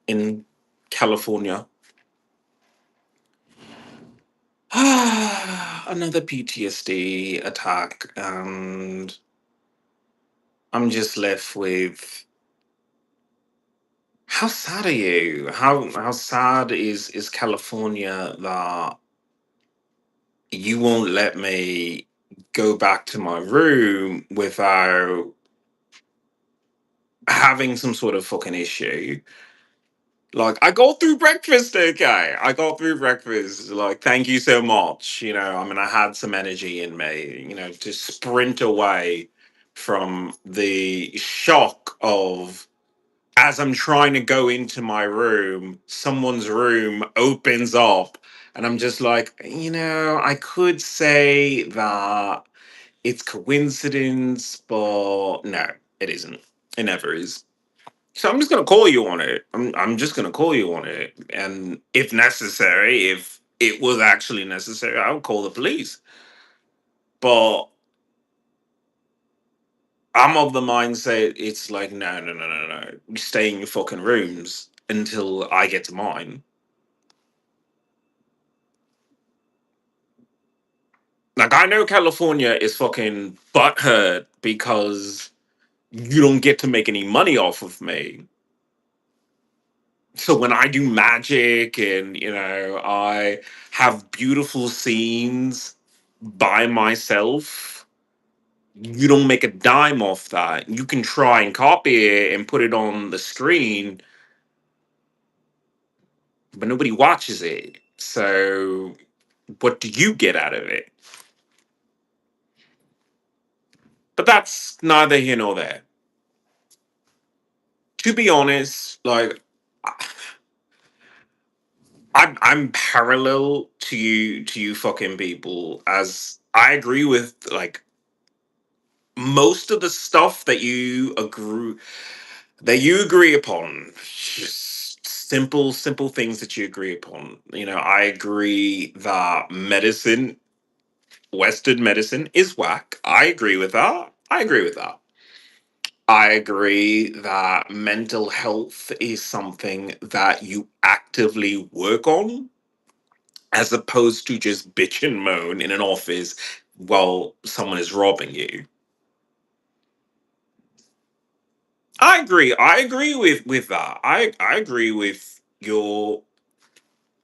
in California. Another PTSD attack, and I'm just left with how sad are you? How sad is California that you won't let me go back to my room without having some sort of fucking issue. Like, I got through breakfast, okay. I got through breakfast. Like, thank you so much. I mean, I had some energy in me, to sprint away from the shock of, as I'm trying to go into my room, someone's room opens up, and I'm just like, I could say that it's coincidence, but no, it isn't. It never is. So I'm just gonna call you on it. I'm just gonna call you on it, and if necessary, if it was actually necessary, I'll call the police. But I'm of the mindset it's like no, no, no, no, no. You stay in your fucking rooms until I get to mine. Like I know California is fucking butthurt because you don't get to make any money off of me. So when I do magic and I have beautiful scenes by myself, you don't make a dime off that. You can try and copy it and put it on the screen, but nobody watches it. So what do you get out of it? But that's neither here nor there. To be honest, like I'm parallel to you fucking people, as I agree with like most of the stuff that you agree upon. Just simple things that you agree upon. I agree that Western medicine is whack. I agree with that. I agree with that. I agree that mental health is something that you actively work on, as opposed to just bitch and moan in an office while someone is robbing you. I agree. I agree with that. I agree with your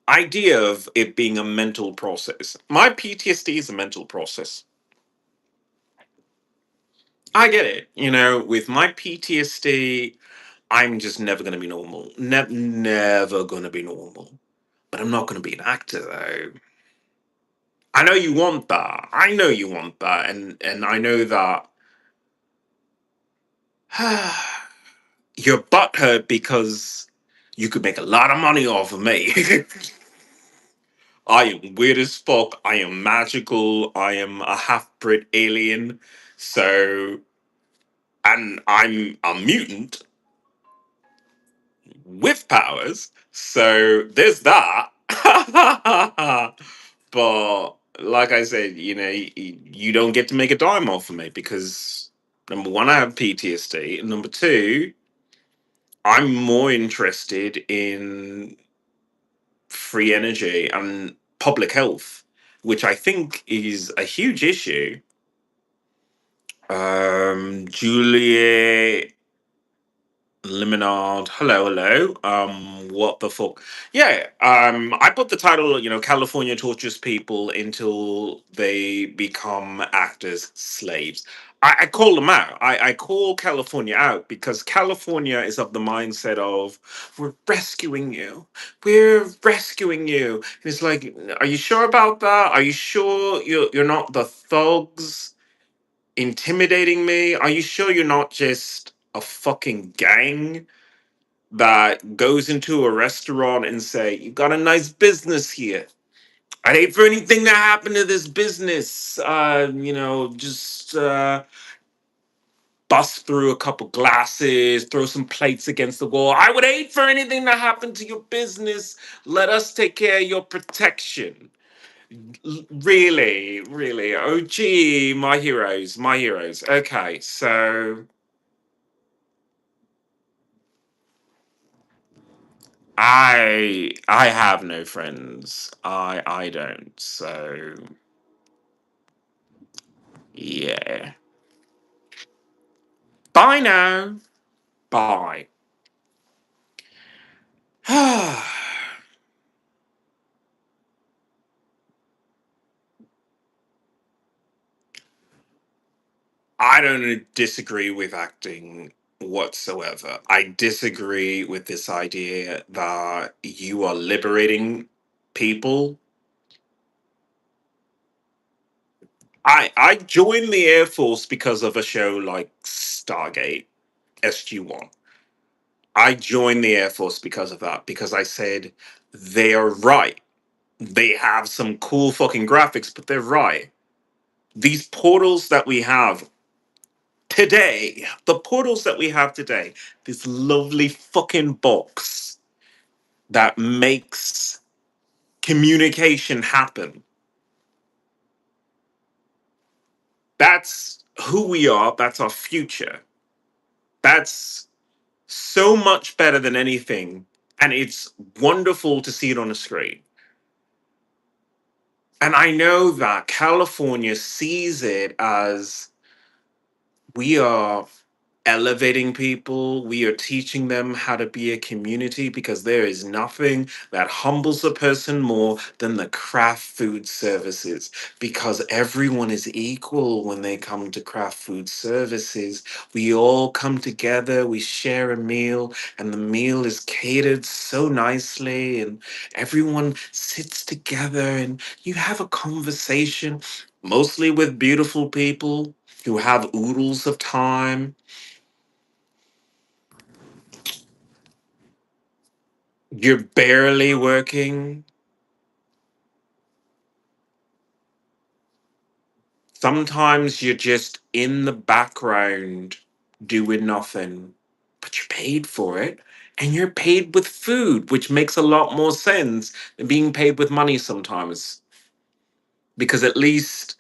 idea of it being a mental process. My PTSD is a mental process. I get it. With my PTSD, I'm just never going to be normal. Never going to be normal. But I'm not going to be an actor though. I know you want that. I know you want that, and I know that your butt hurt because you could make a lot of money off of me. I am weird as fuck. I am magical. I am a half bred alien. So, and I'm a mutant with powers. So there's that. But like I said, you don't get to make a dime off of me because number one, I have PTSD, and number two, I'm more interested in free energy and public health, which I think is a huge issue. Juliet Liminard, hello, hello. What the fuck? Yeah, I put the title, California tortures people until they become actors' slaves. I call them out. I call California out because California is of the mindset of, we're rescuing you. We're rescuing you. And it's like, are you sure about that? Are you sure you're not the thugs intimidating me? Are you sure you're not just a fucking gang that goes into a restaurant and say, "You got a nice business here. I'd hate for anything to happen to this business. Just bust through a couple glasses, throw some plates against the wall. I would hate for anything to happen to your business. Let us take care of your protection." Really, really. Oh, gee, my heroes, my heroes. Okay, so I have no friends. I don't. So yeah. Bye now. Bye. I don't disagree with acting whatsoever. I disagree with this idea that you are liberating people. I joined the Air Force because of a show like Stargate SG-1. I joined the Air Force because of that, because I said they are right. They have some cool fucking graphics, but they're right. These portals that we have today, the portals that we have today, this lovely fucking box that makes communication happen. That's who we are. That's our future. That's so much better than anything. And it's wonderful to see it on a screen. And I know that California sees it as we are elevating people. We are teaching them how to be a community, because there is nothing that humbles a person more than the craft food services, because everyone is equal when they come to craft food services. We all come together, we share a meal, and the meal is catered so nicely, and everyone sits together and you have a conversation, mostly with beautiful people who have oodles of time. You're barely working. Sometimes you're just in the background doing nothing, but you're paid for it. And you're paid with food, which makes a lot more sense than being paid with money sometimes. Because at least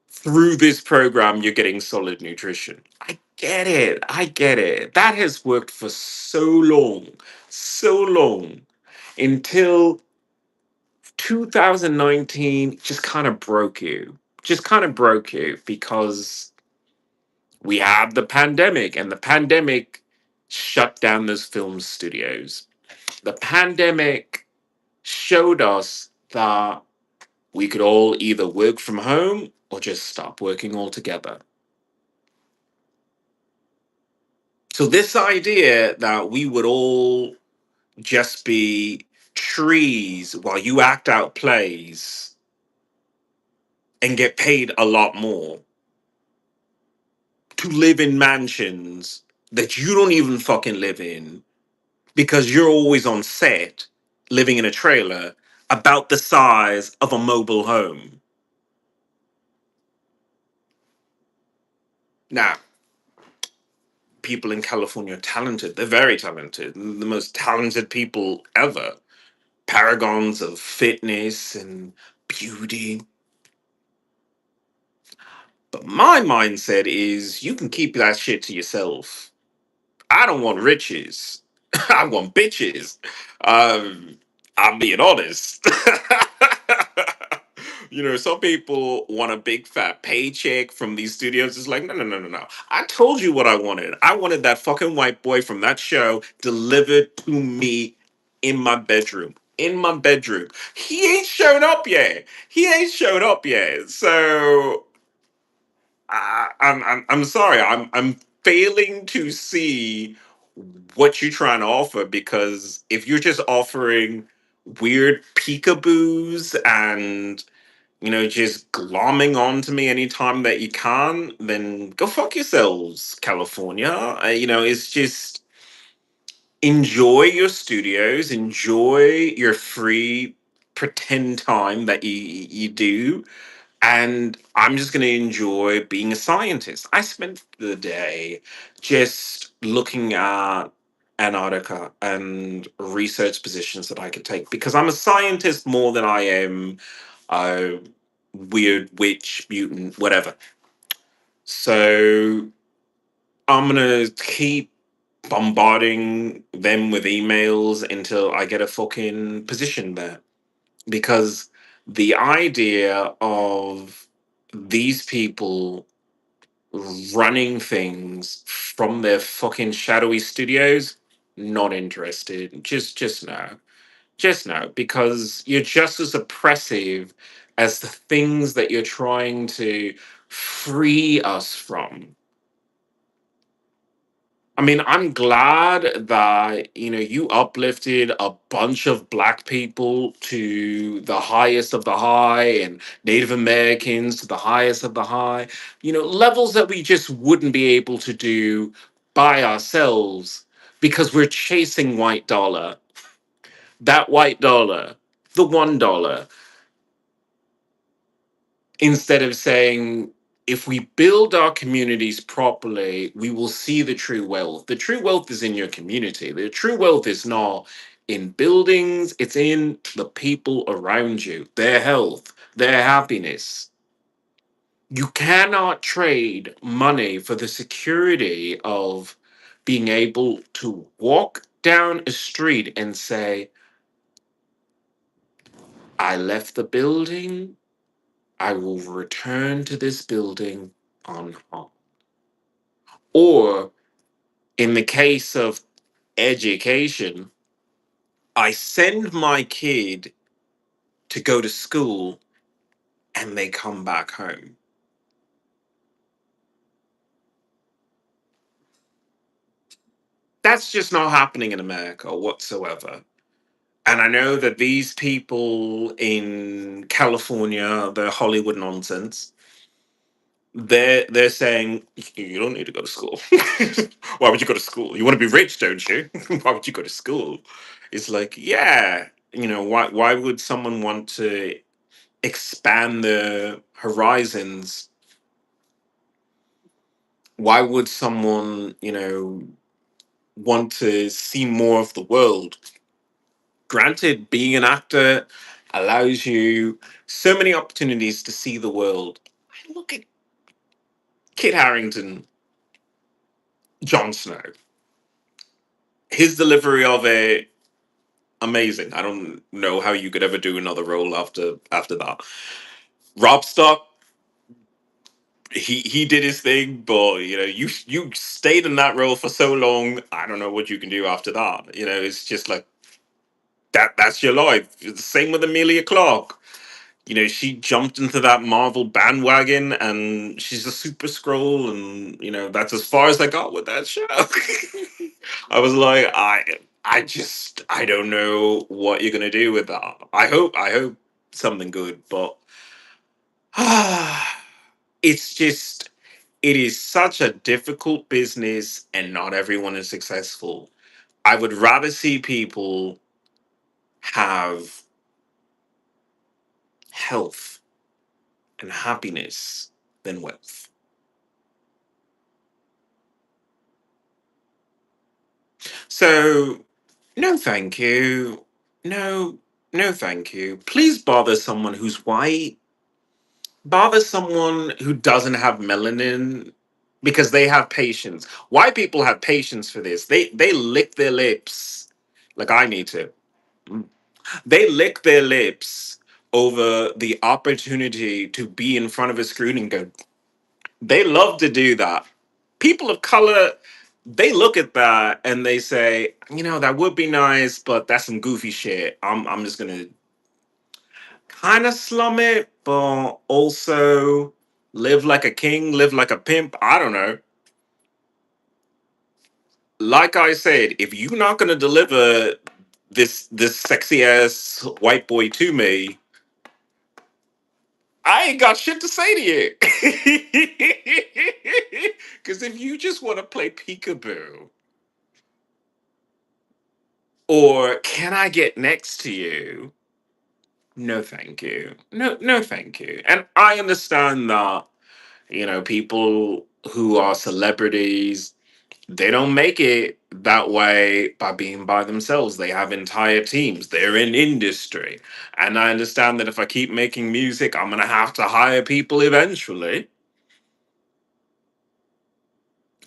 through this program, you're getting solid nutrition. I get it. I get it. That has worked for so long, until 2019 just kind of broke you. Just kind of broke you because we had the pandemic, and the pandemic shut down those film studios. The pandemic showed us that we could all either work from home or just stop working altogether. So, this idea that we would all just be trees while you act out plays and get paid a lot more to live in mansions that you don't even fucking live in, because you're always on set living in a trailer about the size of a mobile home. Now, people in California are talented. They're very talented. The most talented people ever. Paragons of fitness and beauty. But my mindset is you can keep that shit to yourself. I don't want riches. I want bitches. Um, I'm being honest. Some people want a big fat paycheck from these studios. It's like, no, no, no, no, no. I told you what I wanted. I wanted that fucking white boy from that show delivered to me in my bedroom. In my bedroom. He ain't shown up yet. He ain't shown up yet. So I'm sorry. I'm failing to see what you're trying to offer, because if you're just offering weird peekaboos and just glomming onto me anytime that you can, then go fuck yourselves, California. It's just enjoy your studios, enjoy your free pretend time that you do, and I'm just going to enjoy being a scientist. I spent the day just looking at Antarctica and research positions that I could take, because I'm a scientist more than I am a weird witch, mutant, whatever. So I'm going to keep bombarding them with emails until I get a fucking position there. Because the idea of these people running things from their fucking shadowy studios, not interested. Just no. Just no, because you're just as oppressive as the things that you're trying to free us from. I mean, I'm glad that, you uplifted a bunch of black people to the highest of the high and Native Americans to the highest of the high, levels that we just wouldn't be able to do by ourselves because we're chasing white dollar. That white dollar, the $1, instead of saying, if we build our communities properly, we will see the true wealth. The true wealth is in your community. The true wealth is not in buildings, it's in the people around you, their health, their happiness. You cannot trade money for the security of being able to walk down a street and say, I left the building, I will return to this building unharmed. Or in the case of education, I send my kid to go to school and they come back home. That's just not happening in America whatsoever. And I know that these people in California, the Hollywood nonsense, they're saying you don't need to go to school. Why would you go to school? You want to be rich, don't you? Why would you go to school? It's like, yeah, why would someone want to expand the horizons? Why would someone, want to see more of the world? Granted, being an actor allows you so many opportunities to see the world. Look at Kit Harrington, Jon Snow. His delivery of it, amazing. I don't know how you could ever do another role after that. Rob Stark, he did his thing, but you stayed in that role for so long. I don't know what you can do after that. It's just like that's your life. It's the same with Amelia Clark. She jumped into that Marvel bandwagon, and she's a super scroll, and that's as far as I got with that show. I was like, I don't know what you're gonna do with that. I hope something good, but it's just it is such a difficult business, and not everyone is successful. I would rather see people have health and happiness than wealth. So, no, thank you. No, no, thank you. Please bother someone who's white. Bother someone who doesn't have melanin because they have patience. White people have patience for this. They lick their lips like I need to. Mm. They lick their lips over the opportunity to be in front of a screen and go. They love to do that. People of color, they look at that and they say, that would be nice, but that's some goofy shit. I'm just gonna kind of slum it, but also live like a king, live like a pimp. I don't know. Like I said, if you're not gonna deliver this sexy ass white boy to me, I ain't got shit to say to you. Because if you just want to play peekaboo, or can I get next to you? No, thank you. No, no, thank you. And I understand that, people who are celebrities, they don't make it that way by being by themselves. They have entire teams. They're in industry. And I understand that if I keep making music, I'm going to have to hire people eventually.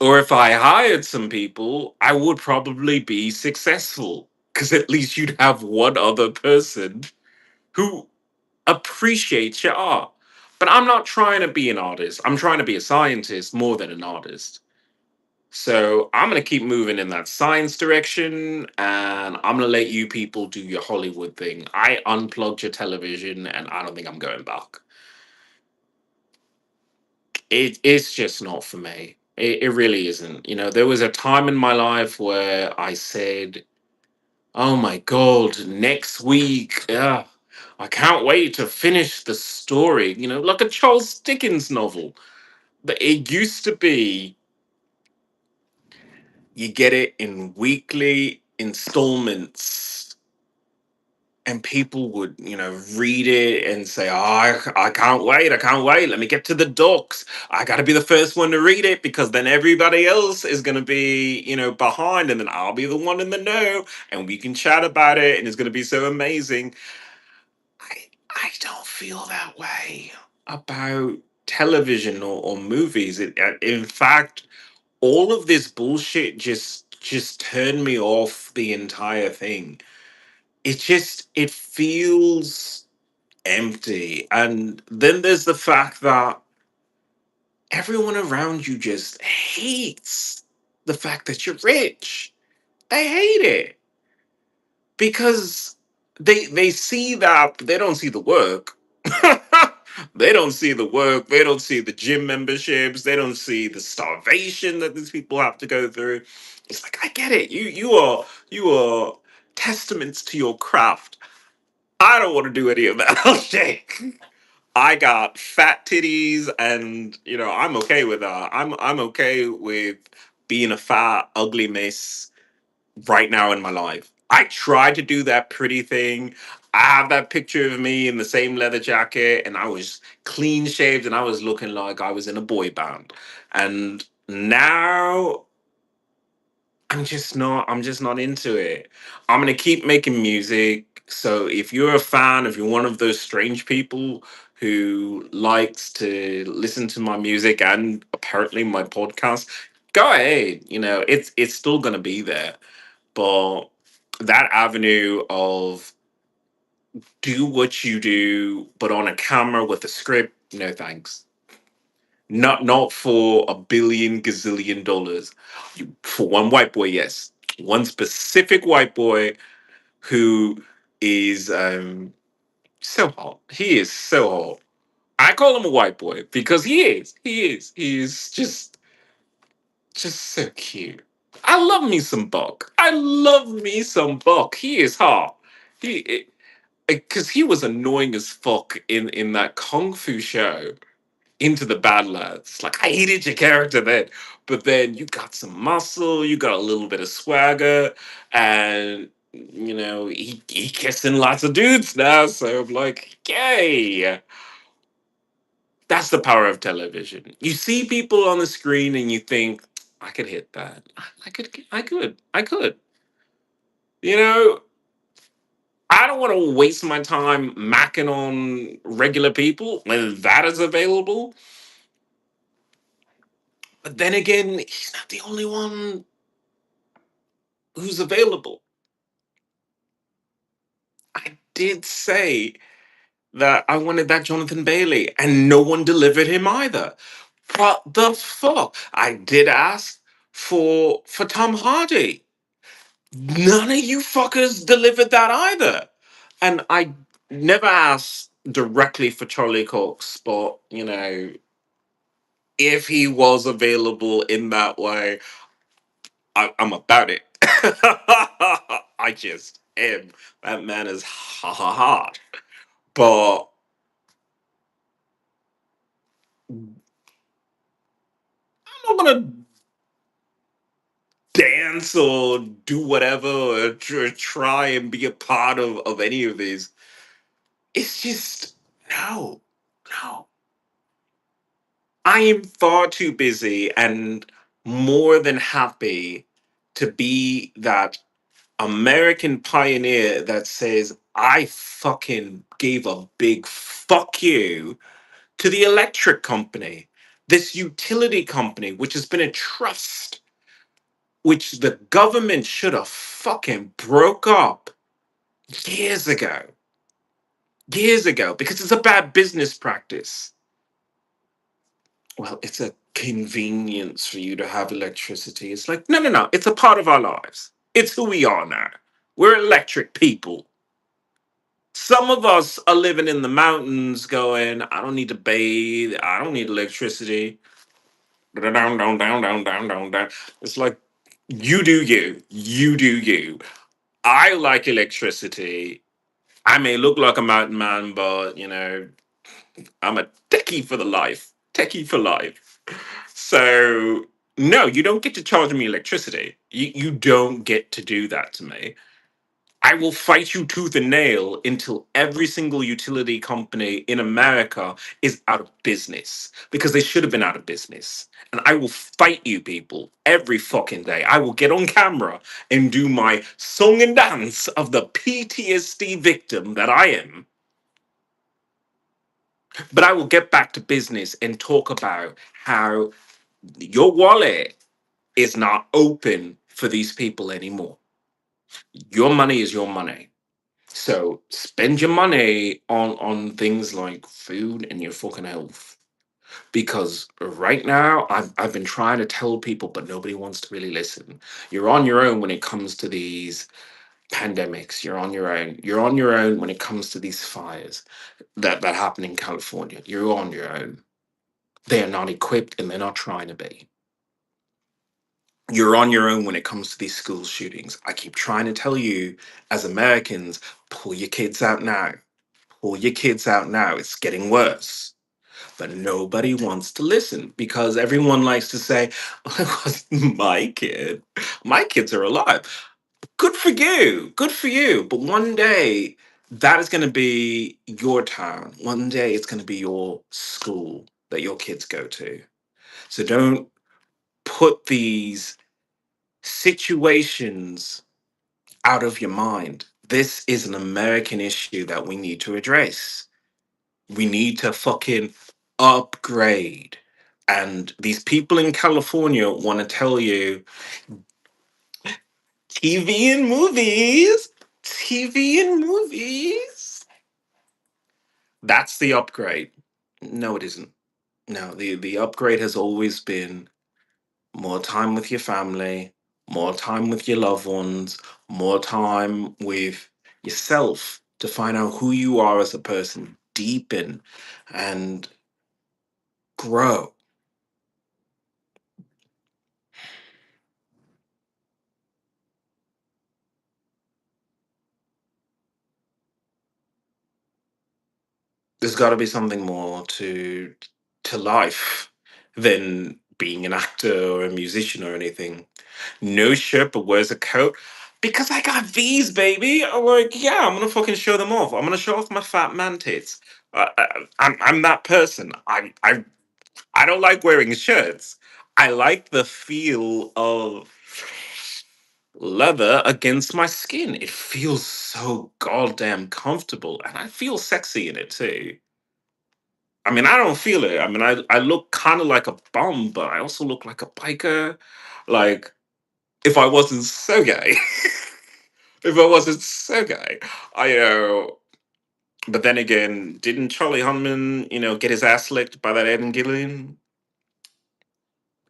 Or if I hired some people, I would probably be successful because at least you'd have one other person who appreciates your art. But I'm not trying to be an artist. I'm trying to be a scientist more than an artist. So I'm going to keep moving in that science direction and I'm going to let you people do your Hollywood thing. I unplugged your television and I don't think I'm going back. It's just not for me. It really isn't. You know, there was a time in my life where I said, "Oh my god, next week, I can't wait to finish the story." You know, like a Charles Dickens novel. But it used to be you get it in weekly installments and people would, you know, read it and say, "Oh, I can't wait, I can't wait, let me get to the docs, I got to be the first one to read it because then everybody else is going to be, you know, behind and then I'll be the one in the know and we can chat about it and it's going to be so amazing." I don't feel that way about television or movies. In fact, all of this bullshit just turned me off the entire thing. It feels empty. And then there's the fact that everyone around you just hates the fact that you're rich. They hate it because they see that they don't see the work. They don't see the work, they don't see the gym memberships, they don't see the starvation that these people have to go through. It's like I get it. You are testaments to your craft. I don't want to do any of that shit. I got fat titties and you know, I'm okay with that. I'm okay with being a fat, ugly miss right now in my life. I tried to do that pretty thing. I have that picture of me in the same leather jacket and I was clean shaved and I was looking like I was in a boy band. And now I'm just not into it. I'm gonna keep making music. So if you're a fan, if you're one of those strange people who likes to listen to my music and apparently my podcast, go ahead. You know, it's still gonna be there. But that avenue of do what you do, but on a camera with a script, no thanks. Not for a billion gazillion dollars. For one white boy, yes. One specific white boy who is so hot. He is so hot. I call him a white boy because he is. He is. He is just so cute. I love me some Buck. I love me some Buck. He is hot. He because he was annoying as fuck in that kung fu show Into the Badlands. Like I hated your character then, but then you got some muscle, you got a little bit of swagger, and you know he kissing lots of dudes now. So I'm like, yay! That's the power of television. You see people on the screen and you think, I could hit that. I could. You know, I don't want to waste my time macking on regular people when that is available. But then again, he's not the only one who's available. I did say that I wanted that Jonathan Bailey, and no one delivered him either. What the fuck? I did ask for Tom Hardy. None of you fuckers delivered that either. And I never asked directly for Charlie Cox, but you know, if he was available in that way, I'm about it. I just am. That man is hard. But I'm not gonna dance or do whatever or try and be a part of any of these. It's just no, no. I am far too busy and more than happy to be that American pioneer that says, I fucking gave a big fuck you to the electric company. This utility company, which has been a trust, which the government should have fucking broke up years ago, years ago, because it's a bad business practice. Well, it's a convenience for you to have electricity. It's like, no, no, no. It's a part of our lives. It's who we are now. We're electric people. Some of us are living in the mountains going, I don't need to bathe. I don't need electricity. Down, down, down, down, down, down, down. It's like, you do you. You do you. I like electricity. I may look like a mountain man, but, I'm a techie for the life. Techie for life. So no, you don't get to charge me electricity. You don't get to do that to me. I will fight you tooth and nail until every single utility company in America is out of business because they should have been out of business. And I will fight you people every fucking day. I will get on camera and do my song and dance of the PTSD victim that I am. But I will get back to business and talk about how your wallet is not open for these people anymore. Your money is your money. So spend your money on things like food and your fucking health. Because right now I've been trying to tell people, but nobody wants to really listen. You're on your own when it comes to these pandemics. You're on your own. You're on your own when it comes to these fires that happen in California. You're on your own. They are not equipped and they're not trying to be. You're on your own when it comes to these school shootings. I keep trying to tell you, as Americans, pull your kids out now. Pull your kids out now. It's getting worse. But nobody wants to listen because everyone likes to say, "Oh, it wasn't my kid. My kids are alive." Good for you. Good for you. But one day, that is going to be your town. One day, it's going to be your school that your kids go to. So don't put these situations out of your mind. This is an American issue that we need to address. We need to fucking upgrade. And these people in California want to tell you TV and movies, TV and movies. That's the upgrade. No, it isn't. No, the upgrade has always been more time with your family, more time with your loved ones, more time with yourself to find out who you are as a person, deepen and grow. There's got to be something more to life than being an actor or a musician or anything. No shirt but wears a coat because I got V's, baby. I'm like, yeah, I'm gonna fucking show them off. I'm gonna show off my fat man tits. I'm that person. I don't like wearing shirts. I like the feel of leather against my skin. It feels so goddamn comfortable, and I feel sexy in it too. I mean, I don't feel it. I mean, I look kind of like a bum, but I also look like a biker. Like, if I wasn't so gay, if I wasn't so gay, I But then again, didn't Charlie Hunnam, get his ass licked by that Evan Gillen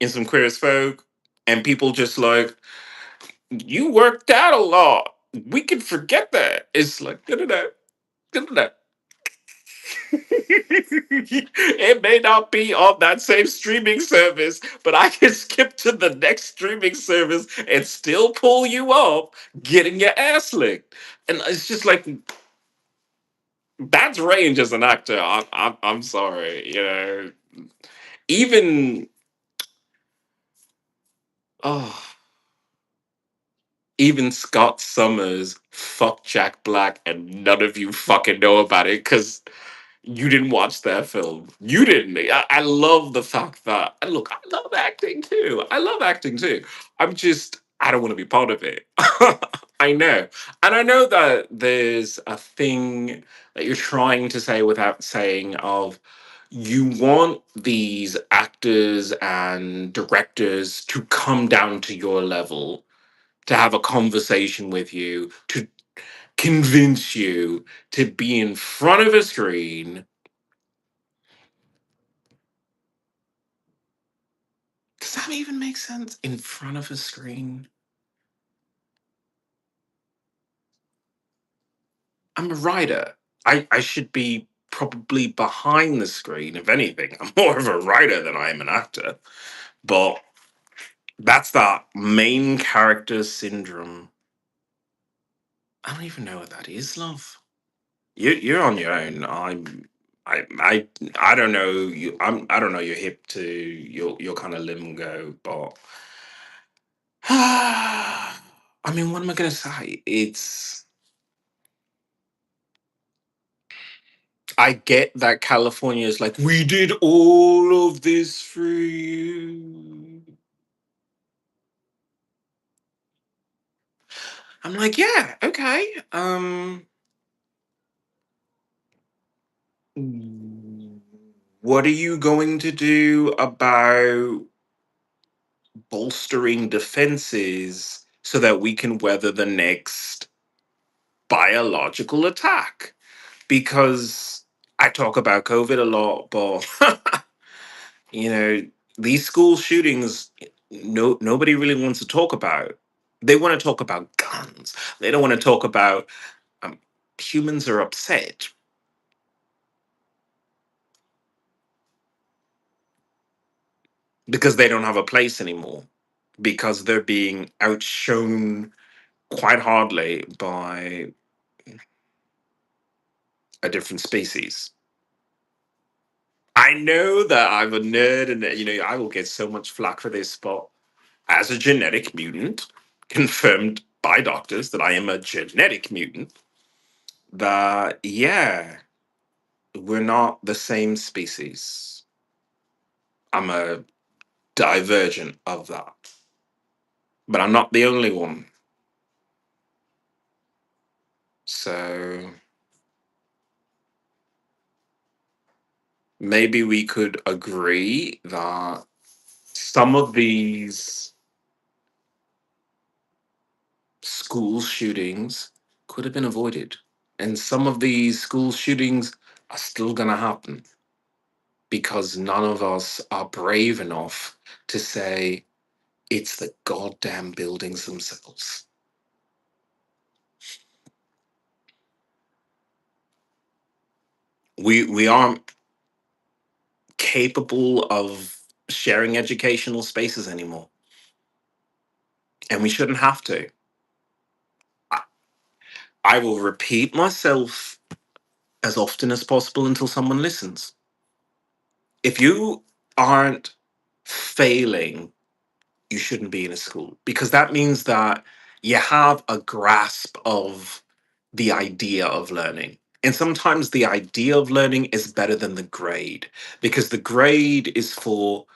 in some Queer as Folk? And people just like, you worked out a lot. We can forget that. It's like, no, no, no, no, no, no. It may not be on that same streaming service, but I can skip to the next streaming service and still pull you up getting your ass licked. And it's just like, that's range as an actor. I'm sorry, Even oh, even Scott Summers fucked Jack Black, and none of you fucking know about it because you didn't watch that film. You didn't. I love the fact that, and look, I love acting too. I love acting too. I don't want to be part of it. I know. And I know that there's a thing that you're trying to say without saying of, You want these actors and directors to come down to your level, to have a conversation with you, to convince you to be in front of a screen. Does that even make sense? In front of a screen? I'm a writer. I should be probably behind the screen, if anything. I'm more of a writer than I am an actor. But that's that main character syndrome. I don't even know what that is, love. You're on your own. I don't know you. I don't know your hip to your kind of lingo, but I mean, what am I gonna say? It's I get that California is like, we did all of this for you. I'm like, yeah, okay. What are you going to do about bolstering defenses so that we can weather the next biological attack? Because I talk about COVID a lot, but you know, these school shootings, nobody really wants to talk about. They want to talk about guns. They don't want to talk about um, humans are upset because they don't have a place anymore, because they're being outshone quite hardly by a different species. I know that I'm a nerd and that, I will get so much flack for this, but as a genetic mutant, confirmed by doctors that I am a genetic mutant, that, yeah, we're not the same species. I'm a divergent of that, but I'm not the only one. So maybe we could agree that some of these school shootings could have been avoided. And some of these school shootings are still going to happen because none of us are brave enough to say it's the goddamn buildings themselves. We aren't capable of sharing educational spaces anymore, and we shouldn't have to. I, I will repeat myself as often as possible until someone listens. If you aren't failing, you shouldn't be in a school because that means that you have a grasp of the idea of learning. And sometimes the idea of learning is better than the grade because the grade is for,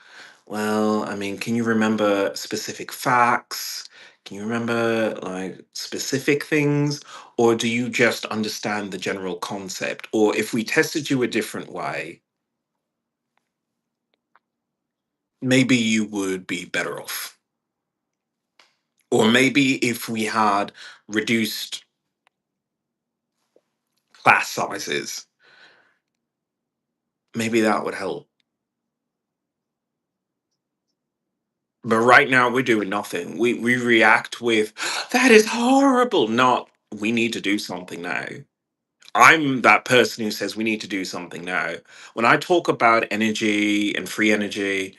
well, I mean, can you remember specific facts? Can you remember like specific things? Or do you just understand the general concept? Or if we tested you a different way, maybe you would be better off. Or maybe if we had reduced class sizes, maybe that would help. But right now we're doing nothing. We react with that is horrible, not we need to do something now. I'm that person who says we need to do something now. When I talk about energy and free energy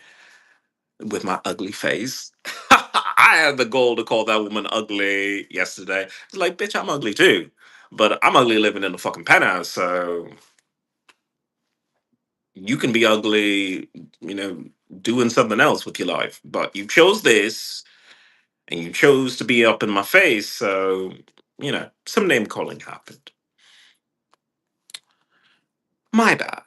with my ugly face, I had the goal to call that woman ugly yesterday. It's like, bitch, I'm ugly too. But I'm ugly living in a fucking penthouse, so you can be ugly, you know, doing something else with your life. But you chose this and you chose to be up in my face, so some name calling happened. My bad.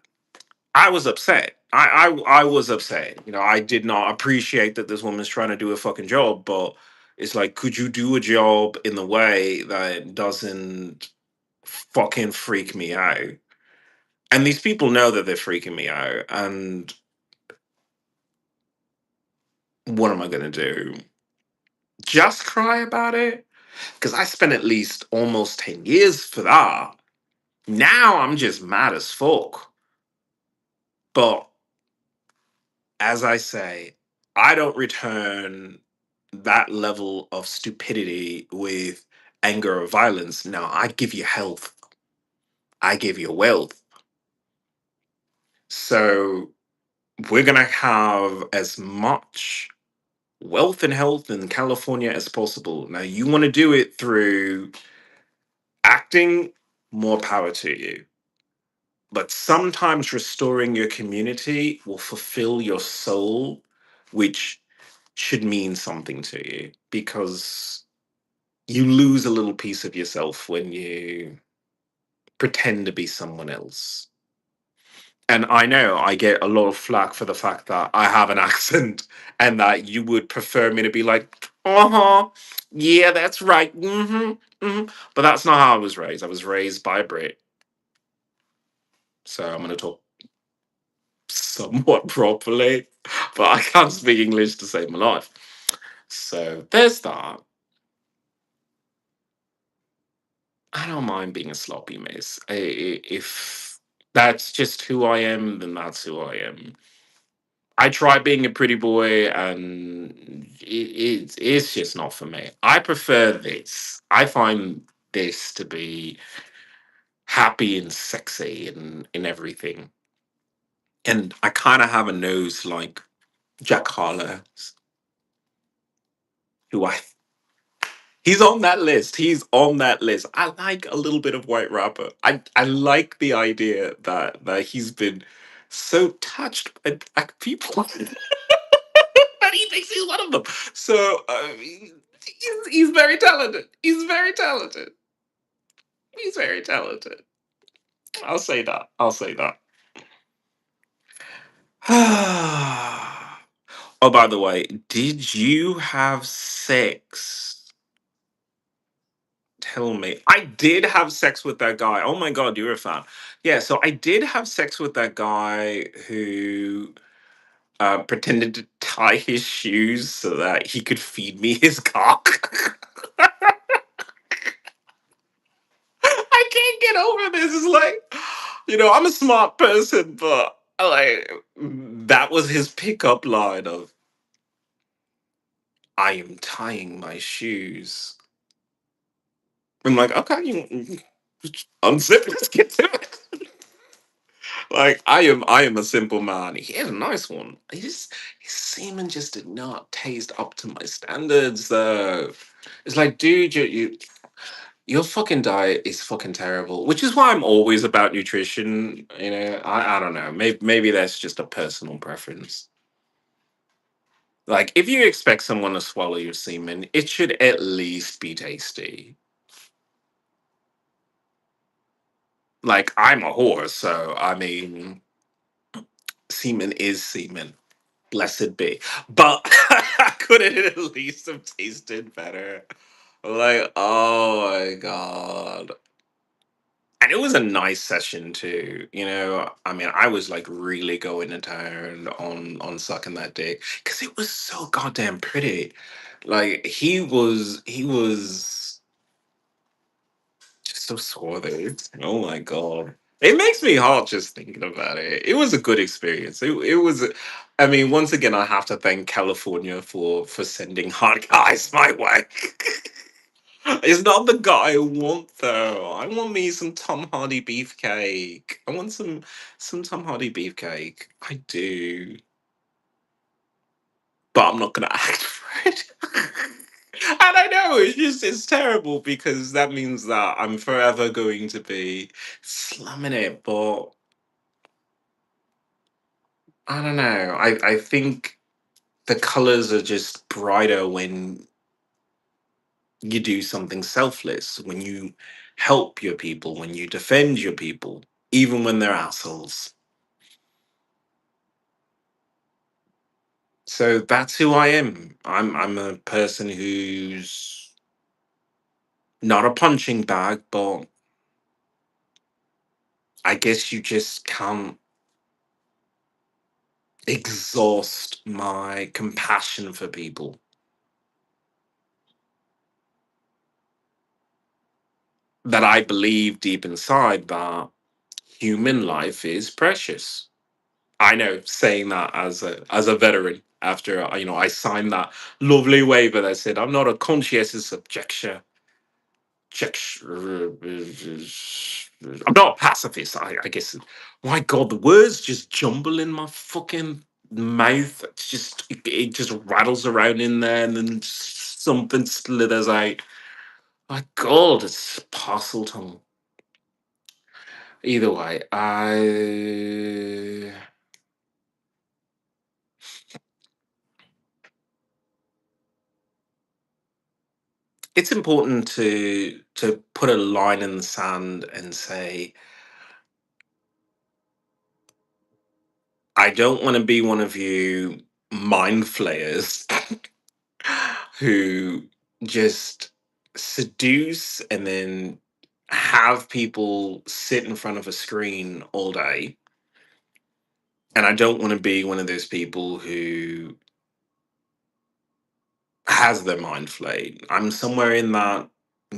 I was upset. I was upset. I did not appreciate that this woman's trying to do a fucking job, but it's like, could you do a job in the way that doesn't fucking freak me out? And these people know that they're freaking me out. And what am I going to do? Just cry about it? Because I spent at least almost 10 years for that. Now I'm just mad as fuck. But as I say, I don't return that level of stupidity with anger or violence. No, I give you health, I give you wealth. So we're going to have as much wealth and health in California as possible. Now, you want to do it through acting, more power to you. But sometimes restoring your community will fulfill your soul, which should mean something to you because you lose a little piece of yourself when you pretend to be someone else. And I know I get a lot of flack for the fact that I have an accent and that you would prefer me to be like, uh-huh, yeah, that's right. But that's not how I was raised. I was raised by a Brit. So I'm going to talk somewhat properly, but I can't speak English to save my life. So there's that. I don't mind being a sloppy mess. If that's just who I am, then that's who I am. I tried being a pretty boy, and it's just not for me. I prefer this. I find this to be happy and sexy and in everything. And I kind of have a nose like Jack Harlow, who I he's on that list. He's on that list. I like a little bit of White Rapper. I like the idea that he's been so touched by black people that he thinks he's one of them. So he's very talented. He's very talented. He's very talented. I'll say that. I'll say that. Oh, by the way, did you have sex? Tell me. I did have sex with that guy. Oh my god, you're a fan. Yeah, so I did have sex with that guy who pretended to tie his shoes so that he could feed me his cock. I can't get over this. It's like, I'm a smart person, but like that was his pickup line of I am tying my shoes. I'm like, okay, unzip, let's get to it. Like I am a simple man. He had a nice one. His semen just did not taste up to my standards though. It's like, dude, your fucking diet is fucking terrible. Which is why I'm always about nutrition. I don't know. Maybe that's just a personal preference. Like if you expect someone to swallow your semen, it should at least be tasty. Like I'm a whore, so I mean semen is semen. Blessed be. But could it at least have tasted better? Like, oh my god. And it was a nice session too. I mean, I was like really going to town on sucking that dick because it was so goddamn pretty. Like he was just so swarthy. Oh my god. It makes me hot just thinking about it. It was a good experience. It was I mean, once again I have to thank California for sending hot guys my way. It's not the guy I want though. I want me some Tom Hardy beefcake. I want some Tom Hardy beefcake. I do. But I'm not gonna act for it. And I know it's terrible because that means that I'm forever going to be slumming it. But I don't know. I think the colors are just brighter when you do something selfless, when you help your people, when you defend your people, even when they're assholes. So that's who I am. I'm a person who's not a punching bag, but I guess you just can't exhaust my compassion for people, that I believe deep inside that human life is precious. I know, saying that as a veteran after I signed that lovely waiver that said I'm not a conscientious objector. I'm not a pacifist. I guess. My God, the words just jumble in my fucking mouth. It just rattles around in there, and then something slithers out. My God, it's parcel tongue. Either way, I it's important to put a line in the sand and say, I don't want to be one of you mind flayers who just seduce and then have people sit in front of a screen all day. And I don't want to be one of those people who has their mind flayed. I'm somewhere in that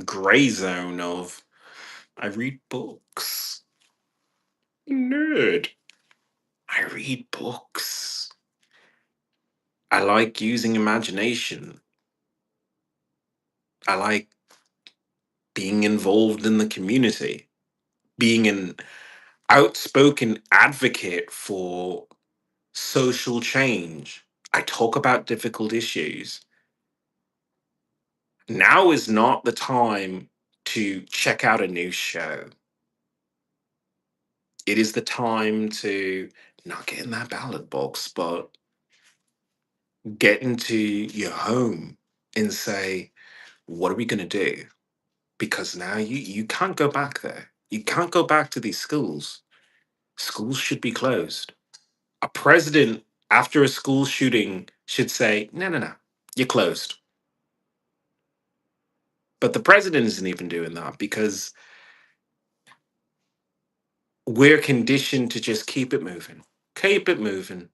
gray zone of I read books. Nerd. I read books. I like using imagination. I like being involved in the community, being an outspoken advocate for social change. I talk about difficult issues. Now is not the time to check out a new show. It is the time to not get in that ballot box, but get into your home and say, what are we going to do? Because now you can't go back there. You can't go back to these schools. Schools should be closed. A president, after a school shooting, should say, no, no, no, you're closed. But the president isn't even doing that because we're conditioned to just keep it moving. Keep it moving.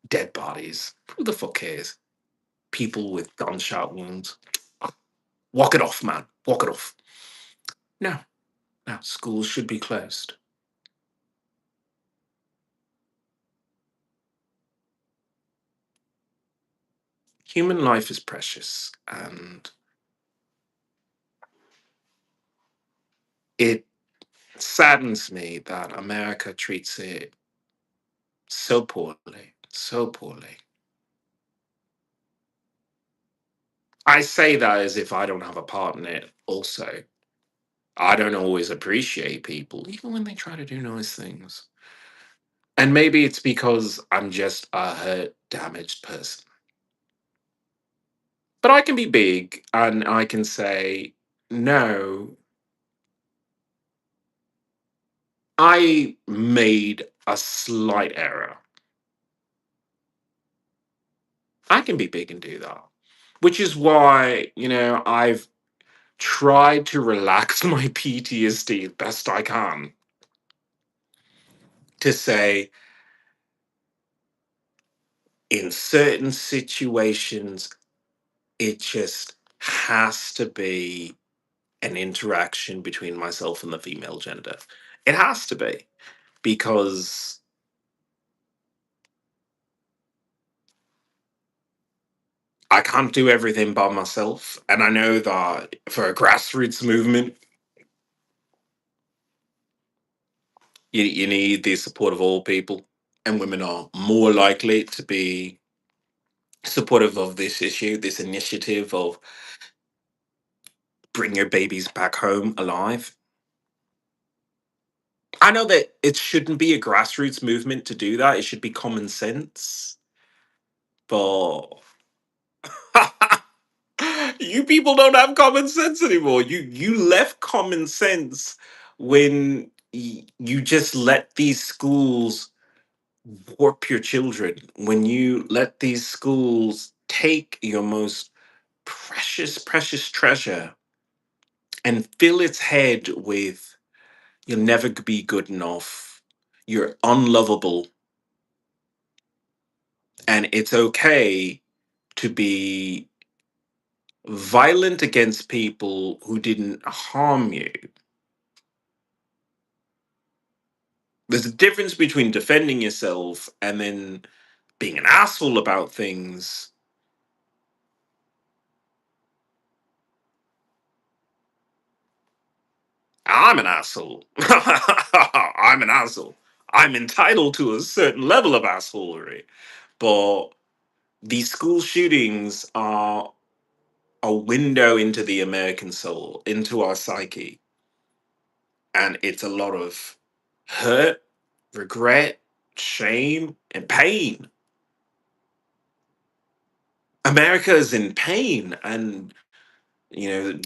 Dead bodies. Who the fuck cares? People with gunshot wounds. Walk it off, man. Walk it off. No, no, schools should be closed. Human life is precious, and it saddens me that America treats it so poorly, so poorly. I say that as if I don't have a part in it also. I don't always appreciate people, even when they try to do nice things. And maybe it's because I'm just a hurt, damaged person. But I can be big and I can say, no, I made a slight error. I can be big and do that. Which is why, I've tried to relax my PTSD as best I can to say, in certain situations, it just has to be an interaction between myself and the female gender. It has to be because I can't do everything by myself. And I know that for a grassroots movement, you need the support of all people. And women are more likely to be supportive of this issue, this initiative of bring your babies back home alive. I know that it shouldn't be a grassroots movement to do that. It should be common sense. But you people don't have common sense anymore. You left common sense when you just let these schools warp your children. When you let these schools take your most precious, precious treasure and fill its head with, You'll never be good enough. You're unlovable. And it's okay to be violent against people who didn't harm you. There's a difference between defending yourself and then being an asshole about things. I'm an asshole. I'm an asshole. I'm entitled to a certain level of assholery. But these school shootings are a window into the American soul, into our psyche. And it's a lot of hurt, regret, shame, and pain. America is in pain, and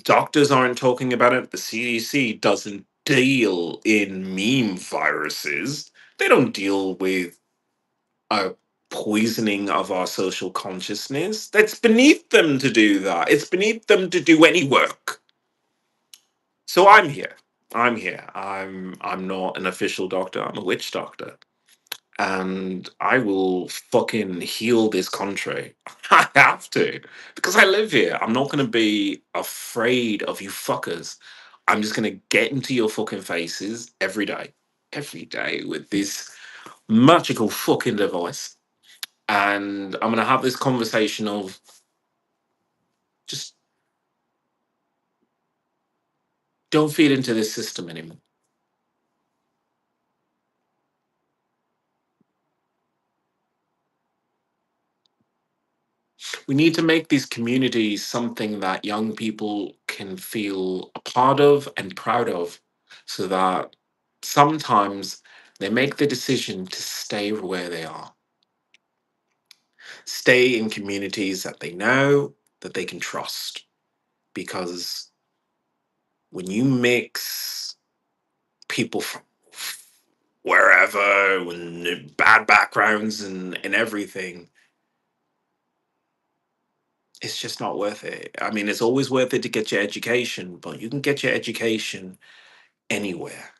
doctors aren't talking about it. The CDC doesn't deal in meme viruses. They don't deal with a poisoning of our social consciousness. That's beneath them to do that. It's beneath them to do any work. So I'm here. I'm here. I'm not an official doctor. I'm a witch doctor. And I will fucking heal this country. I have to. Because I live here. I'm not gonna be afraid of you fuckers. I'm just gonna get into your fucking faces every day. Every day with this magical fucking device. And I'm gonna have this conversation of just don't feed into this system anymore. We need to make these communities something that young people can feel a part of and proud of, so that sometimes they make the decision to stay where they are, stay in communities that they know, that they can trust. Because when you mix people from wherever, with bad backgrounds and everything, it's just not worth it. I mean, it's always worth it to get your education, but you can get your education anywhere.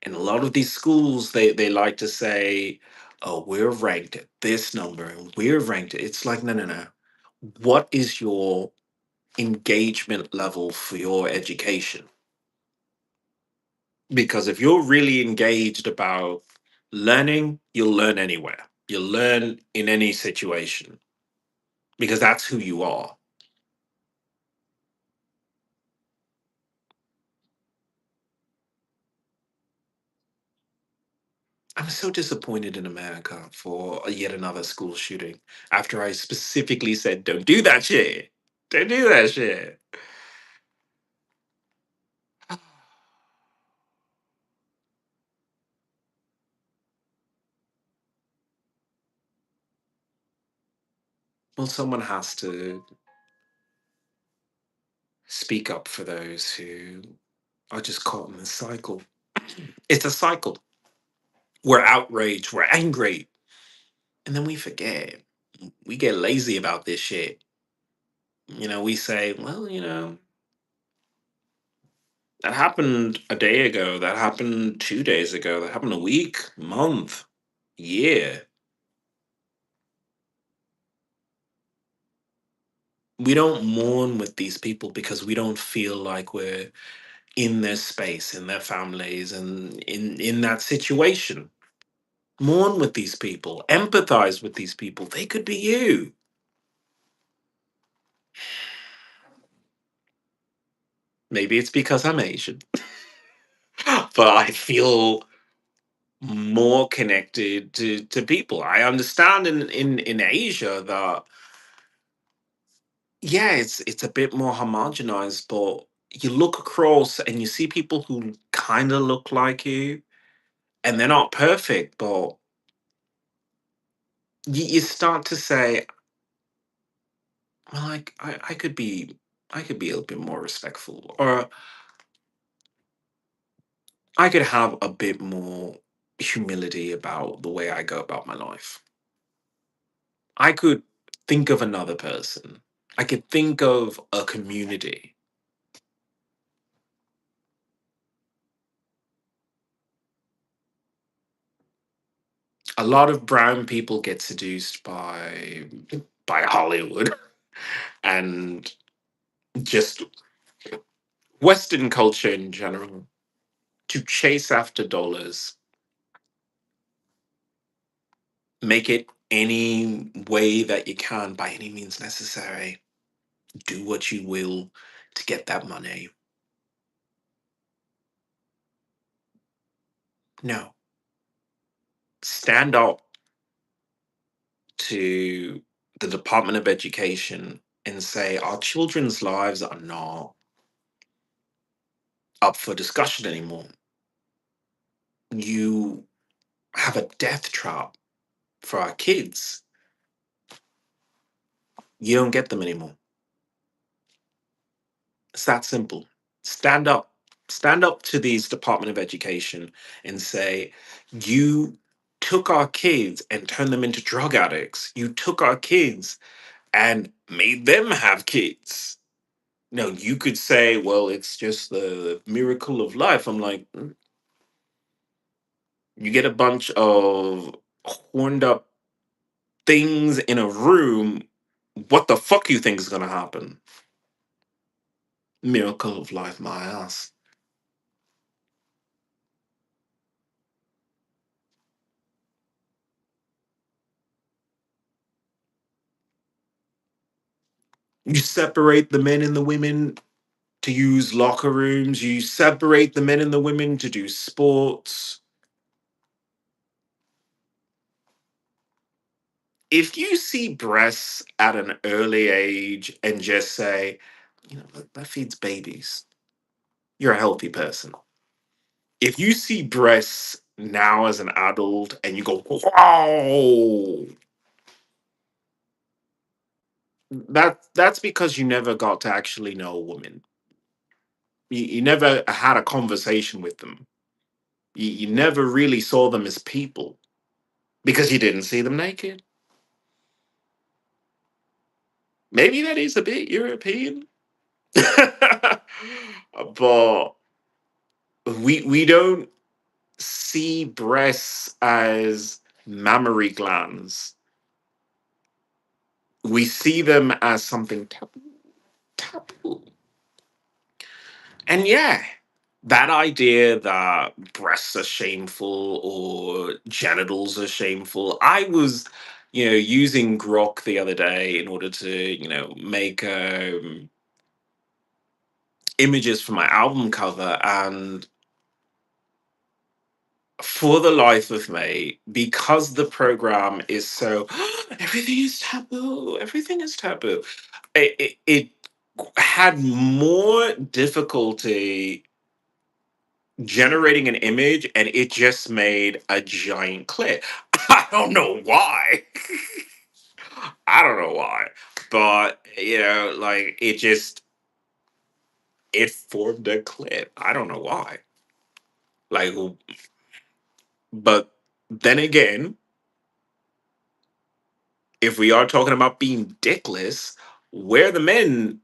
And a lot of these schools, they like to say, "Oh, we're ranked at this number, and we're ranked." It's like, no, no, no. What is your engagement level for your education? Because if you're really engaged about learning, you'll learn anywhere. You'll learn in any situation because that's who you are. I'm so disappointed in America for yet another school shooting after I specifically said, don't do that shit. Don't do that shit. Well, someone has to speak up for those who are just caught in this cycle. It's a cycle. We're outraged, we're angry, and then we forget. We get lazy about this shit. We say, well, that happened a day ago, that happened 2 days ago, that happened a week, month, year. We don't mourn with these people because we don't feel like we're in their space, in their families, and in that situation. Mourn with these people, empathize with these people. They could be you. Maybe it's because I'm Asian, but I feel more connected to people. I understand in Asia that yeah, it's a bit more homogenized, but you look across and you see people who kind of look like you, and they're not perfect, but you start to say, well, I could be a little bit more respectful, or I could have a bit more humility about the way I go about my life. I could think of another person. I could think of a community. a lot of brown people get seduced by Hollywood and just Western culture in general to chase after dollars, make it any way that you can by any means necessary. Do what you will to get that money. No, stand up to the Department of Education and say our children's lives are not up for discussion anymore. You have a death trap for our kids. You don't get them anymore. It's that simple. Stand up. Stand up to these Department of Education and say, you took our kids and turned them into drug addicts. You took our kids and made them have kids. No, you could say, well, it's just the miracle of life. I'm like, you get a bunch of horned up things in a room. What the fuck you think is gonna happen? Miracle of life, my ass. You separate the men and the women to use locker rooms. You separate the men and the women to do sports. If you see breasts at an early age and just say, that feeds babies, you're a healthy person. If you see breasts now as an adult and you go, wow, that's because you never got to actually know a woman. You never had a conversation with them. You never really saw them as people because you didn't see them naked. Maybe that is a bit European. But we don't see breasts as mammary glands. We see them as something taboo. Taboo. And yeah, that idea that breasts are shameful or genitals are shameful. I was, using Grok the other day in order to, make images for my album cover, and for the life of me, because the program is so everything is taboo. It had more difficulty generating an image, and it just made a giant clip. I don't know why. I don't know why. But like it formed a clip. I don't know why. Like, but then again, if we are talking about being dickless, we're the men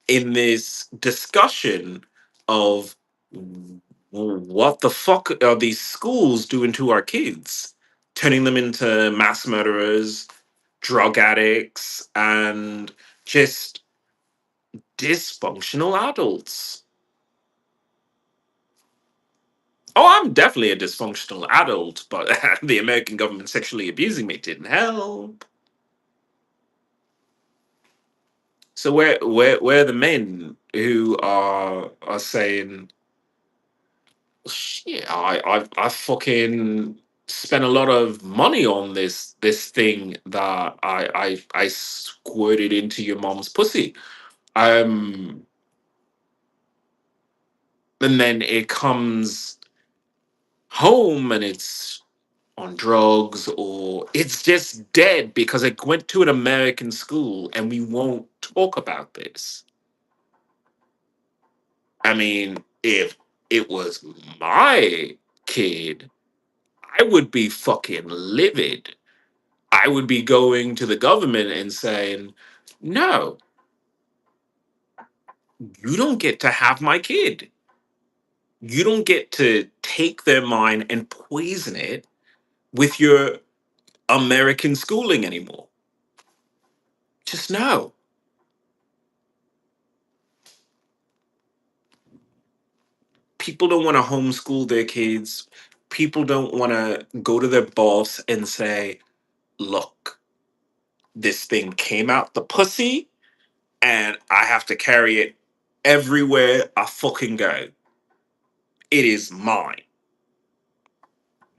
in this discussion of what the fuck are these schools doing to our kids, turning them into mass murderers, drug addicts, and just dysfunctional adults. Oh, I'm definitely a dysfunctional adult, but the American government sexually abusing me didn't help. So where the men who are saying, shit, I fucking spent a lot of money on this thing that I squirted into your mom's pussy. Um, and then it comes home and it's on drugs or it's just dead because it went to an American school and we won't talk about this. I mean, if it was my kid, I would be fucking livid. I would be going to the government and saying, no, you don't get to have my kid. You don't get to take their mind and poison it with your American schooling anymore. Just no. People don't want to homeschool their kids. People don't want to go to their boss and say, look, this thing came out the pussy and I have to carry it everywhere I fucking go. It is mine.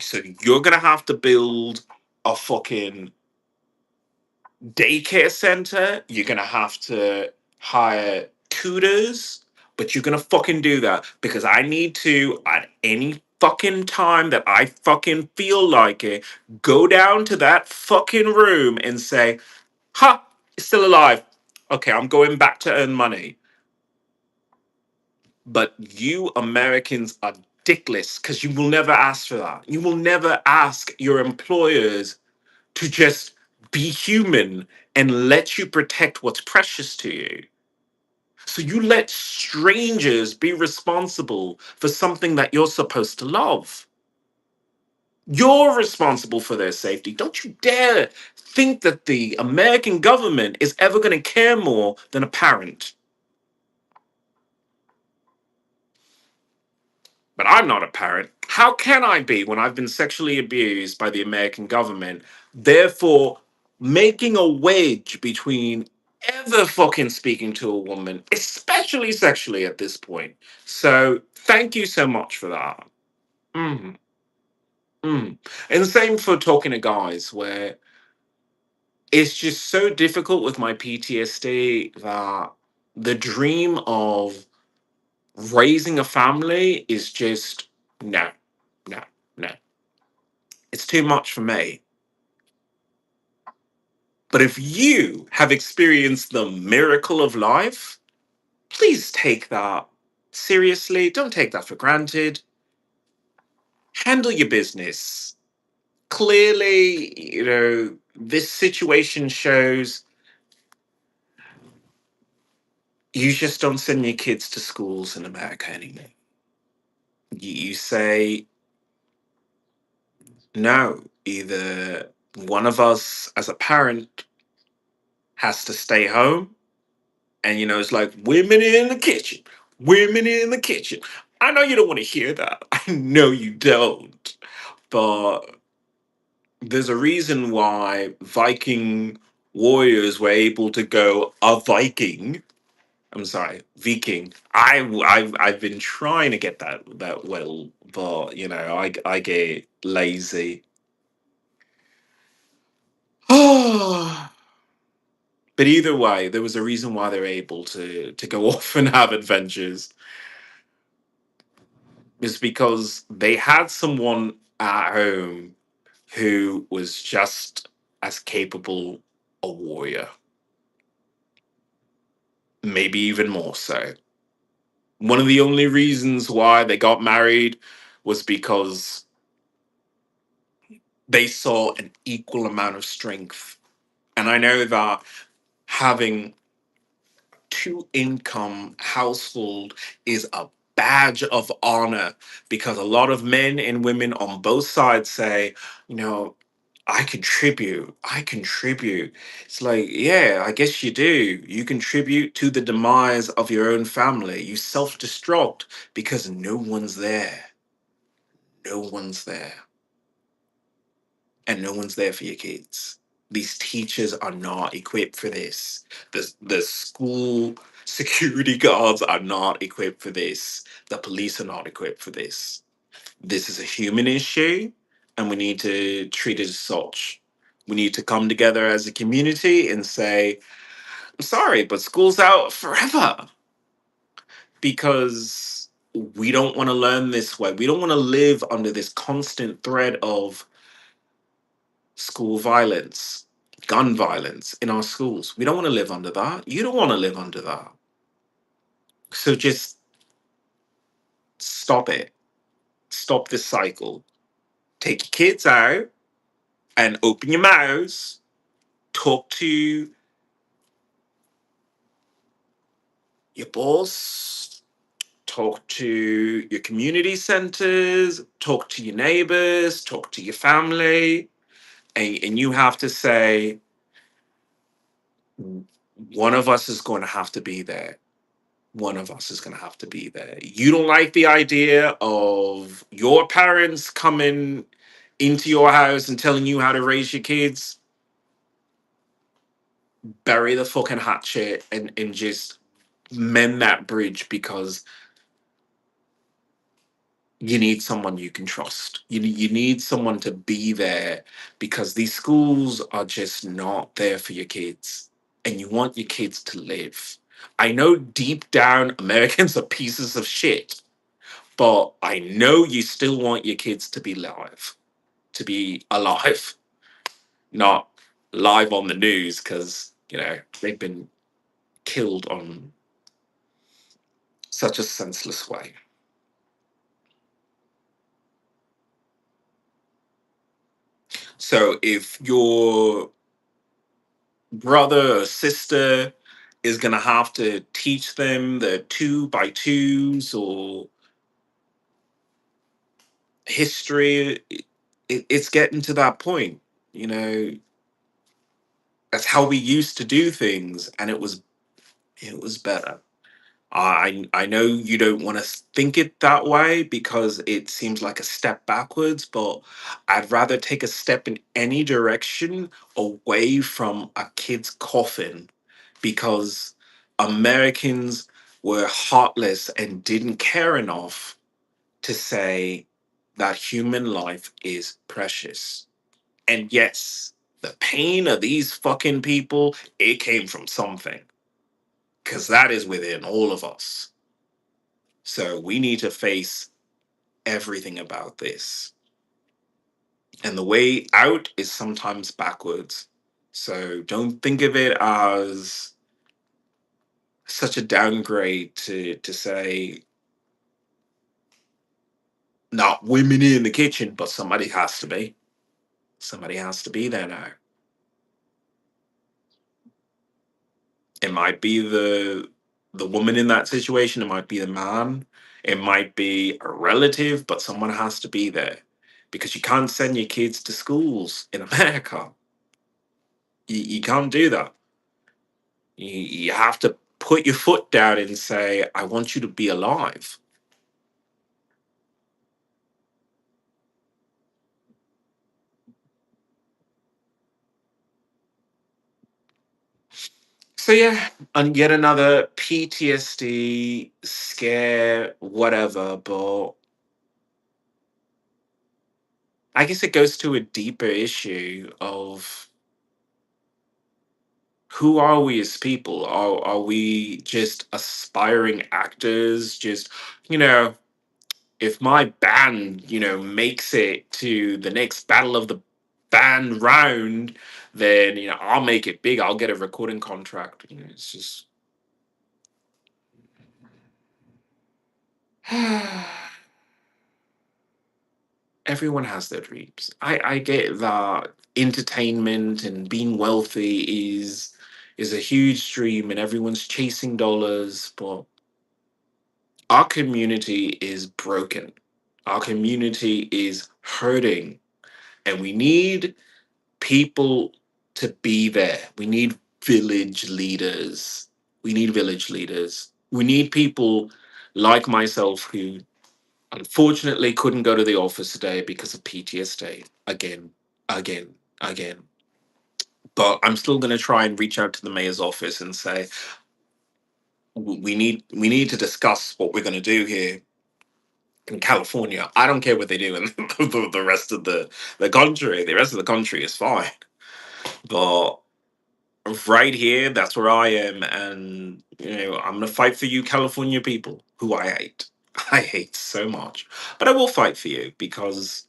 So you're going to have to build a fucking daycare center. You're going to have to hire tutors, but you're going to fucking do that because I need to, at any fucking time that I fucking feel like it, go down to that fucking room and say, ha, it's still alive. Okay, I'm going back to earn money. But you Americans are dickless because you will never ask for that. You will never ask your employers to just be human and let you protect what's precious to you. So you let strangers be responsible for something that you're supposed to love. You're responsible for their safety. Don't you dare think that the American government is ever going to care more than a parent. But I'm not a parent. How can I be when I've been sexually abused by the American government? Therefore, making a wedge between ever fucking speaking to a woman, especially sexually at this point. So, thank you so much for that. Mm, mm. And same for talking to guys, where it's just so difficult with my PTSD that the dream of raising a family is just no, no, no. It's too much for me. But if you have experienced the miracle of life, please take that seriously. Don't take that for granted. Handle your business. Clearly, this situation shows you just don't send your kids to schools in America anymore. You say, no, either one of us as a parent has to stay home. And it's like women in the kitchen, women in the kitchen. I know you don't want to hear that. I know you don't. But there's a reason why Viking warriors were able to go a Viking. I'm sorry, Viking. I've been trying to get that well, but I get lazy. But either way, there was a reason why they're able to go off and have adventures. Is because they had someone at home who was just as capable a warrior, maybe even more so. One of the only reasons why they got married was because they saw an equal amount of strength. And I know that having two income household is a badge of honor because a lot of men and women on both sides say, you know, I contribute. It's like, yeah, I guess you do. You contribute to the demise of your own family. You self destruct because no one's there. No one's there. And no one's there for your kids. These teachers are not equipped for this. The school security guards are not equipped for this. The police are not equipped for this. This is a human issue, and we need to treat it as such. We need to come together as a community and say, I'm sorry, but school's out forever because we don't want to learn this way. We don't want to live under this constant threat of school violence, gun violence in our schools. We don't want to live under that. You don't want to live under that. So just stop it. Stop this cycle. Take your kids out and open your mouths. Talk to your boss. Talk to your community centers. Talk to your neighbors. Talk to your family. and you have to say one of us is going to have to be there. One of us is going to have to be there. You don't like the idea of your parents coming into your house and telling you how to raise your kids? Bury the fucking hatchet and just mend that bridge, because you need someone you can trust. You need someone to be there, because these schools are just not there for your kids, and you want your kids to live. I know deep down Americans are pieces of shit, but I know you still want your kids to be alive, not live on the news, because they've been killed on such a senseless way. So if your brother or sister is going to have to teach them the two by twos or history, it's getting to that point. You know, that's how we used to do things, and it was better. I know you don't want to think it that way because it seems like a step backwards, but I'd rather take a step in any direction away from a kid's coffin, because Americans were heartless and didn't care enough to say that human life is precious. And yes, the pain of these fucking people, it came from something, because that is within all of us. So we need to face everything about this. And the way out is sometimes backwards. So don't think of it as such a downgrade to say not women in the kitchen, but somebody has to be. Somebody has to be there now. It might be the woman in that situation, it might be the man, it might be a relative, but someone has to be there. Because you can't send your kids to schools in America. You can't do that. You have to put your foot down and say, I want you to be alive. So yeah, and yet another PTSD scare, whatever, but I guess it goes to a deeper issue of who are we as people? Are we just aspiring actors? Just, you know, if my band, makes it to the next battle of the band round, then I'll make it big. I'll get a recording contract. It's just everyone has their dreams. I get that entertainment and being wealthy is a huge dream and everyone's chasing dollars, but our community is broken. Our community is hurting, and we need people to be there. We need village leaders. We need village leaders. We need people like myself who unfortunately couldn't go to the office today because of PTSD again, again, again. But I'm still going to try and reach out to the mayor's office and say we need to discuss what we're going to do here in California. I don't care what they do in the rest of the country. The rest of the country is fine, but right here, that's where I am, and I'm gonna fight for you, California people, who I hate. I hate so much, but I will fight for you because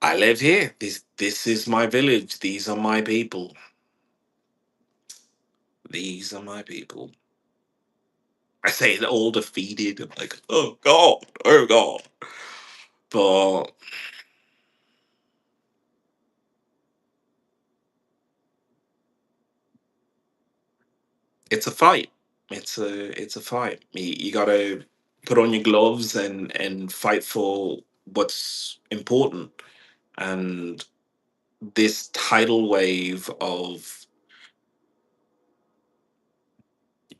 I live here. This is my village. These are my people. These are my people. I say it all defeated. I'm like, oh God. But it's a fight. It's a fight. You gotta put on your gloves and fight for what's important. And this tidal wave of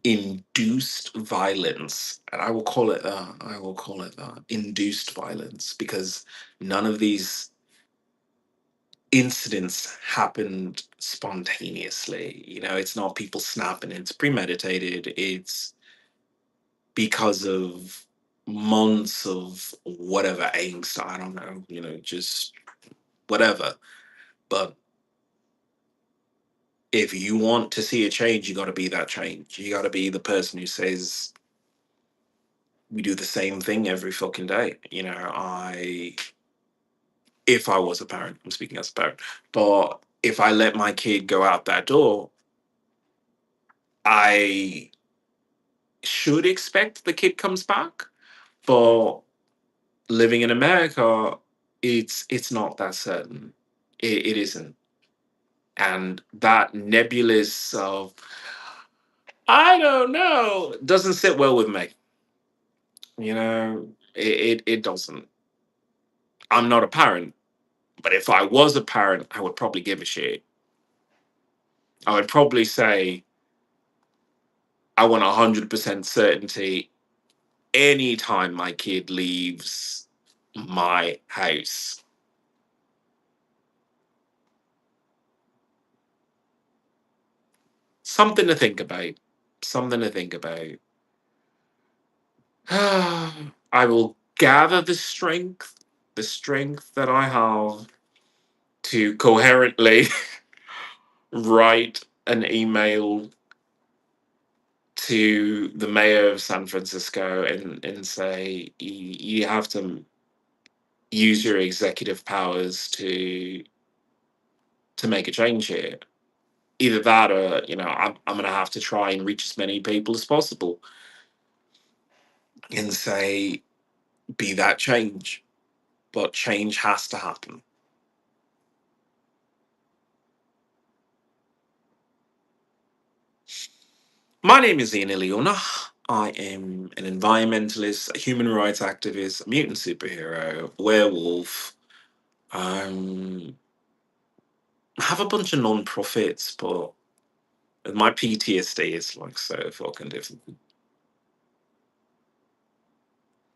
induced violence, and I will call it that. I will call it that, induced violence, because none of these incidents happened spontaneously. It's not people snapping, it's premeditated. It's because of months of whatever angst, I don't know, just whatever. But if you want to see a change, you got to be that change. You got to be the person who says, we do the same thing every fucking day. If I was a parent, I'm speaking as a parent, but if I let my kid go out that door, I should expect the kid comes back. But living in America, it's not that certain. It isn't. And that nebulous of, I don't know, doesn't sit well with me. It doesn't. I'm not a parent, but if I was a parent, I would probably give a shit. I would probably say, I want 100% certainty anytime my kid leaves my house. Something to think about. Something to think about. I will gather the strength that I have to coherently write an email to the mayor of San Francisco and say, you have to use your executive powers to make a change here. Either that, or I'm going to have to try and reach as many people as possible and say, be that change. But change has to happen. My name is Ian Iliona. I am an environmentalist, a human rights activist, a mutant superhero, werewolf. Um, I have a bunch of non-profits, but my PTSD is like so fucking different.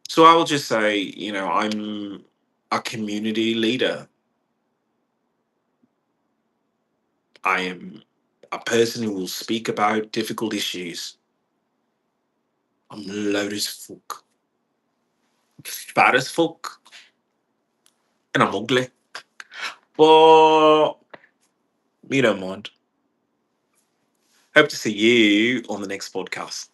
So I will just say, I'm a community leader. I am a person who will speak about difficult issues. I'm loud as fuck, fat as fuck, and I'm ugly. But you don't mind. Hope to see you on the next podcast.